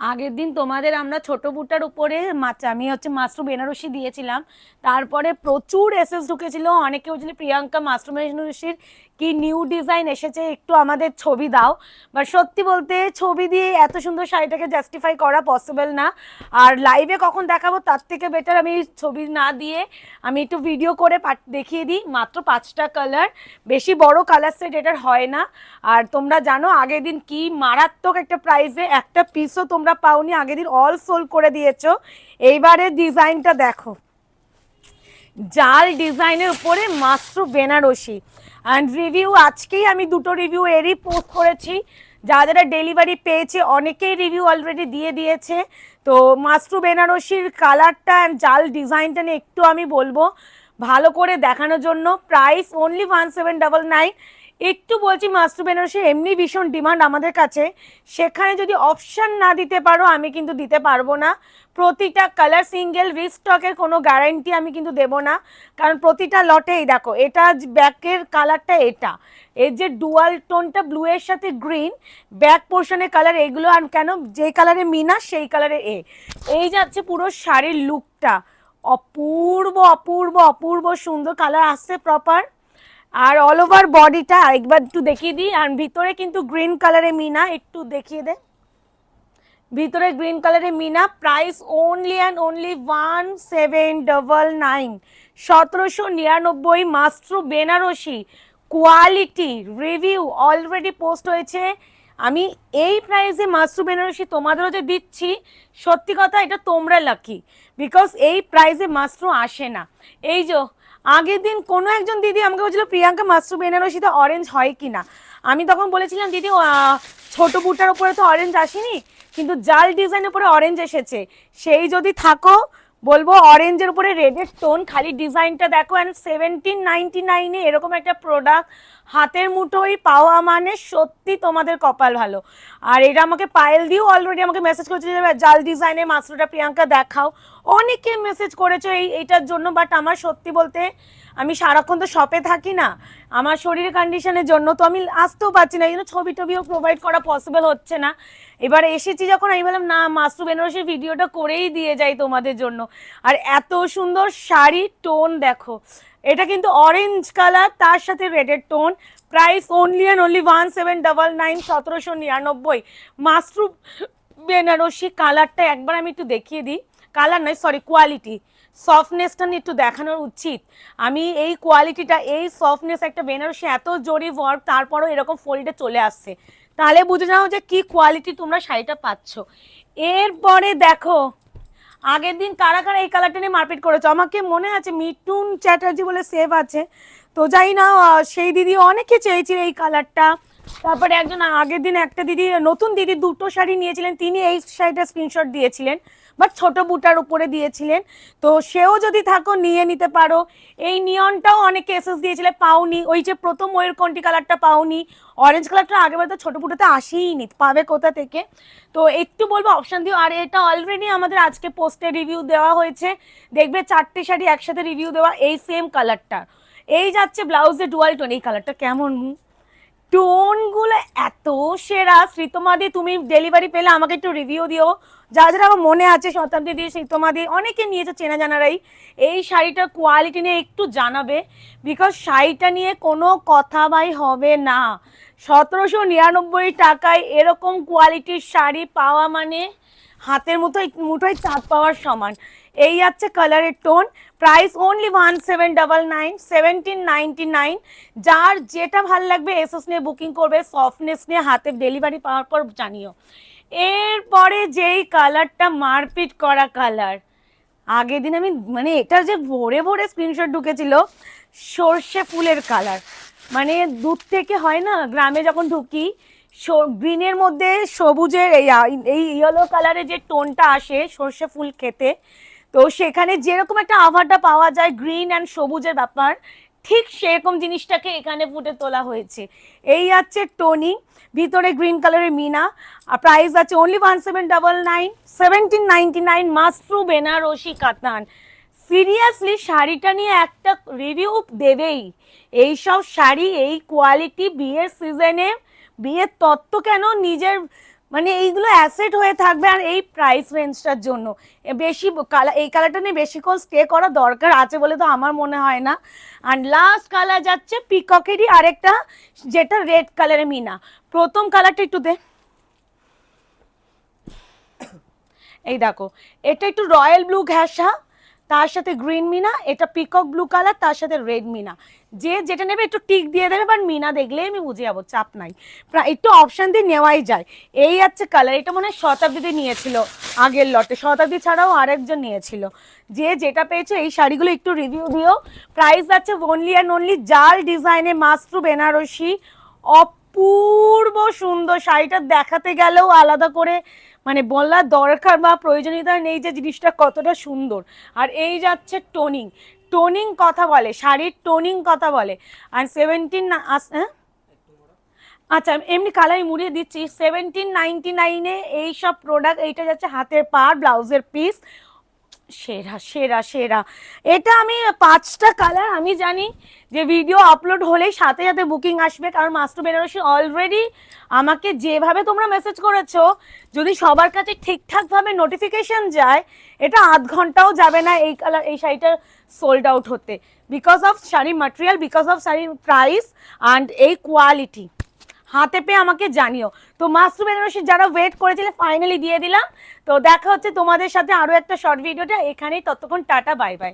আগের দিন তোমাদের আমরা ছোট বুটার উপরে আমি মাশরুম বেনারসি দিয়েছিলাম। তারপরে প্রচুর এসএস ঢুকেছিল, অনেকে বলছিল প্রিয়াঙ্কা মাশরুম বেনারসির কি নিউ ডিজাইন এসেছে, একটু আমাদের ছবি দাও। বাট সত্যি বলতে ছবি দিয়ে এত সুন্দর শাড়িটাকে জাস্টিফাই করা পসিবল না। আর লাইভে কখন দেখাবো তার থেকে বেটার আমি ছবি না দিয়ে আমি একটু ভিডিও করে দেখিয়ে দিই। মাত্র 5টা কালার, বেশি বড় কালার সেট এটার হয় না। আর তোমরা জানো আগের দিন কি মারাত্মক একটা প্রাইসে একটা পিসও তোমরা পাওনি, আগের দিন অল সোল্ড করে দিয়েছো। এইবারে ডিজাইনটা দেখো, জাল ডিজাইনের উপরে মাত্র বেনারসি। অ্যান্ড রিভিউ আজকেই আমি দুটো রিভিউ এরই পোস্ট করেছি, যারা ডেলিভারি পেয়েছে অনেকেই রিভিউ অলরেডি দিয়ে দিয়েছে। তো মাস্ট্রু বেনারসির কালারটা অ্যান্ড জাল ডিজাইনটা নিয়ে একটু আমি বলবো ভালো করে দেখানোর জন্য। Price only 1799। একটু বলছি মাস্ট্রু বেনারসির এমনি ভীষণ ডিমান্ড আমাদের কাছে, সেখানে যদি অপশান না দিতে পারো আমি কিন্তু দিতে পারবো না। প্রতিটা কালার সিঙ্গেল রিস্টকের কোনো গ্যারান্টি আমি কিন্তু দেবো না, কারণ প্রতিটা লটেই দেখো এটা ব্যাকের কালারটা, এটা এর যে ডুয়াল টোনটা ব্লু এর সাথে গ্রিন ব্যাক পোর্শনের কালার এগুলো, আর কেন যে কালারে মিনা সেই কালারে এই যাচ্ছে পুরো শাড়ির লুকটা। অপূর্ব অপূর্ব অপূর্ব সুন্দর কালার আসছে প্রপার। আর অল ওভার বডিটা একবার একটু দেখিয়ে দিই। আর ভিতরে কিন্তু গ্রিন কালারে মিনা, একটু দেখিয়ে দে, ভিতরে গ্রিন কালারে মিনা। Price only and only 1799, 1799। মাস্ট্রু Banarasi quality review already post হয়েছে। আমি এই প্রাইসে মাস্ট্রু বেনারসি তোমাদেরও যে দিচ্ছি, সত্যি কথা এটা তোমরা লাকি, বিকজ এই প্রাইসে মাস্ট্রু আসে না। এই যে আগের দিন কোনো একজন দিদি আমাকে বলছিল প্রিয়াঙ্কা মাস্ট্রু বেনারসিতে অরেঞ্জ হয় কি না। আমি তখন বলেছিলাম দিদি ছোট বুটার ওপরে তো অরেঞ্জ আসেনি, কিন্তু জাল ডিজাইনের উপরে অরেঞ্জ এসেছে। সেই যদি থাকো বলবো অরেঞ্জের উপরে রেডের টোন, খালি ডিজাইনটা দেখো। অ্যান্ড 1799 এরকম একটা প্রোডাক্ট হাতের মুঠোই পাওয়া মানে সত্যি তোমাদের কপাল ভালো। আর এটা আমাকে পায়েল দিও অলরেডি আমাকে মেসেজ করেছে যে জাল ডিজাইনের মাস্টারটা প্রিয়াঙ্কা দেখাও। অনেকে মেসেজ করেছো এইটার জন্য, বাট আমার সত্যি বলতে আমি সারাক্ষণ তো শপে থাকি না, আমার শরীরের কন্ডিশনের জন্য তো আমি আসতেও পারছি না, এই জন্য ছবি টবিও প্রোভাইড করা পসিবল হচ্ছে না। এবার এসেছি যখন আমি বললাম না মাস্ট্রু বেনারসির ভিডিওটা করেই দিয়ে যাই তোমাদের জন্য। আর এত সুন্দর শাড়ি টোন দেখো, এটা কিন্তু অরেঞ্জ কালার তার সাথে রেডের টোন। Price only and only 1799, 1799। মাস্ট্রু বেনারসি কালারটা একবার আমি একটু দেখিয়ে দিই, কালার নয় সরি কোয়ালিটি, সফটনেসটা নিয়ে একটু দেখানোর উচিত। আমি এই কোয়ালিটিটা এই সফটনেস একটা বেনারসি এত জরি ওয়ার্ক তারপরও এরকম ফোল্ডে চলে আসছে, তাহলে বুঝে নাও যে কি কোয়ালিটি তোমরা শাড়িটা পাচ্ছ। এরপরে দেখো আগের দিন কারা কারা এই কালারটা নিয়ে মারপিট করেছো, আমাকে মনে আছে মিঠুন চ্যাটার্জি বলে সেভ আছে, তো যাই না সেই দিদি অনেকে চেয়েছিল এই কালারটা। তারপরে একজন আগের দিন একটা দিদি নতুন দিদি দুটো শাড়ি নিয়েছিলেন, তিনি এই শাড়িটা স্ক্রিনশট দিয়েছিলেন, বাট ছোট বুটার উপরে দিয়েছিলেন। তো সেও যদি থাকো নিয়ে নিতে পারো। এই নিয়নটাও অনেকে এসএস দিয়েছিলে পাওনি, ওই যে প্রথম ময়ূরকণ্ঠী কালারটা পাওনি, অরেঞ্জ কালারটা আগেবার তো ছোট বুটাতে আসেই নি, পাবে কোথা থেকে। তো একটু বলবো অপশান দিও। আর এটা অলরেডি আমাদের আজকে পোস্টে রিভিউ দেওয়া হয়েছে, দেখবে 4টে শাড়ি একসাথে রিভিউ দেওয়া এই সেম কালারটা। এই যাচ্ছে ব্লাউজে ডুয়াল টোন, এই কালারটা কেমন, টোনগুলো এত সেরা। শ্রীতমাদি তুমি ডেলিভারি পেলে আমাকে একটু রিভিউ দিও, যারা যারা আমার মনে আছে শতাব্দী দিয়ে শ্রীতমাদি অনেকে নিয়েছে চেনা জানারাই, এই শাড়িটার কোয়ালিটি নিয়ে একটু জানাবে, বিকজ শাড়িটা নিয়ে কোনো কথা ভাই হবে না। 1799 টাকায় এরকম কোয়ালিটির শাড়ি পাওয়া মানে হাতের মুঠোয় চাঁদ পাওয়ার সমান। এই যাচ্ছে কালারের টোন। Price only 1799, 1799। যার যেটা ভাল লাগবে এসএস নিয়ে বুকিং করবে, সফটনেস নিয়ে হাতে ডেলিভারি পাওয়ার পর জানিও। এরপরে যেই কালারটা মারপিট করা কালার, আগের দিন আমি মানে এটা যে ভরে ভরে স্ক্রিনশট ঢুকেছিল, সর্ষে ফুলের কালার, মানে দূর থেকে হয় না গ্রামে যখন ঢুকি গ্রিনের মধ্যে সবুজের এই ইয়েলো কালারের যে টোনটা আসে সর্ষে ফুল খেতে, তো সেখানে যেরকম একটা আভাটা পাওয়া যায় গ্রিন অ্যান্ড সবুজের ব্যাপার, ঠিক সেরকম জিনিসটাকে এখানে ফুটে তোলা হয়েছে। এই আছে টোনিং, ভিতরে গ্রিন কালারের মিনা। আর প্রাইস আছে অনলি 1799, 1799। মাস্ট্রু বেনারসি কাতান। সিরিয়াসলি শাড়িটা নিয়ে একটা রিভিউ দেবেই। এইসব শাড়ি এই কোয়ালিটি বিয়ের সিজনে, বিয়ের তত্ত্ব কেন নিজের মানে এইগুলো অ্যাসেট হয়ে থাকবে আর এই প্রাইস রেঞ্জটার জন্য বেশি কালার, এই কালারটা নিয়ে বেশিক্ষণ স্টে করা দরকার আছে বলে তো আমার মনে হয় না। আর লাস্ট কালার যাচ্ছে পিককেরই আরেকটা, যেটা রেড কালারে মিনা। প্রথম কালারটা একটু দে, এই দেখো এটা একটু রয়্যাল ব্লু ঘেঁষা, তার সাথে গ্রিন মিনা, এটা পিকক ব্লু কালার, তার সাথে রেড মিনা। যে যেটা নেবে একটু টিক দিয়ে দেবে, বাট মিনা দেখলেই আমি বুঝে যাবো, চাপ নাই, একটু অপশান দিয়ে নেওয়াই যায়। এই আছে কালার, এটা মনে হয় শতাব্দীতে নিয়েছিল আগের লটে, শতাব্দী ছাড়াও আরেকজন নিয়েছিল। যে যেটা পেয়েছো এই শাড়িগুলো একটু রিভিউ দিও। প্রাইস আছে অনলি অ্যান্ড অনলি জাল ডিজাইনে মাস্ট্রু বেনারসি, অপূর্ব সুন্দর। শাড়িটা দেখাতে গেলেও আলাদা করে মানে বলার দরকার বা প্রয়োজনীয়তা নেই যে জিনিসটা কতটা সুন্দর। আর এই যাচ্ছে টোনিং, টোনিং কথা বলে, শাড়ির টোনিং কথা বলে। আর 17 আচ্ছা এমনি কালার মুড়িয়ে দিচ্ছি, 1799-এ এই সব প্রোডাক্ট। এইটা যাচ্ছে হাতের পাড়, ব্লাউজের পিস, সেরা সেরা সেরা। এটা আমি 5টা কালার আমি জানি যে ভিডিও আপলোড হলেই সাথে সাথে বুকিং আসবে, কারণ মাস্ট্রু বেনারসি অলরেডি আমাকে যেভাবে তোমরা মেসেজ করেছো, যদি সবার কাছে ঠিকঠাকভাবে নোটিফিকেশন যায়, এটা আধ ঘন্টাও যাবে না এই কালার, এই শাড়িটা সোল্ড আউট হতে, বিকজ অফ শাড়ির মাটেরিয়াল, বিকজ অফ শাড়ির প্রাইস অ্যান্ড এই কোয়ালিটি। হাতে পেয়ে আমাকে জানিও। তো মাস্ট্রু বেনারসি যারা ওয়েট করেছিলে ফাইনালি দিয়ে দিলাম। তো দেখা হচ্ছে তোমাদের সাথে আরও একটা শর্ট ভিডিওটা এখানেই, ততক্ষণ টাটা বাই বাই।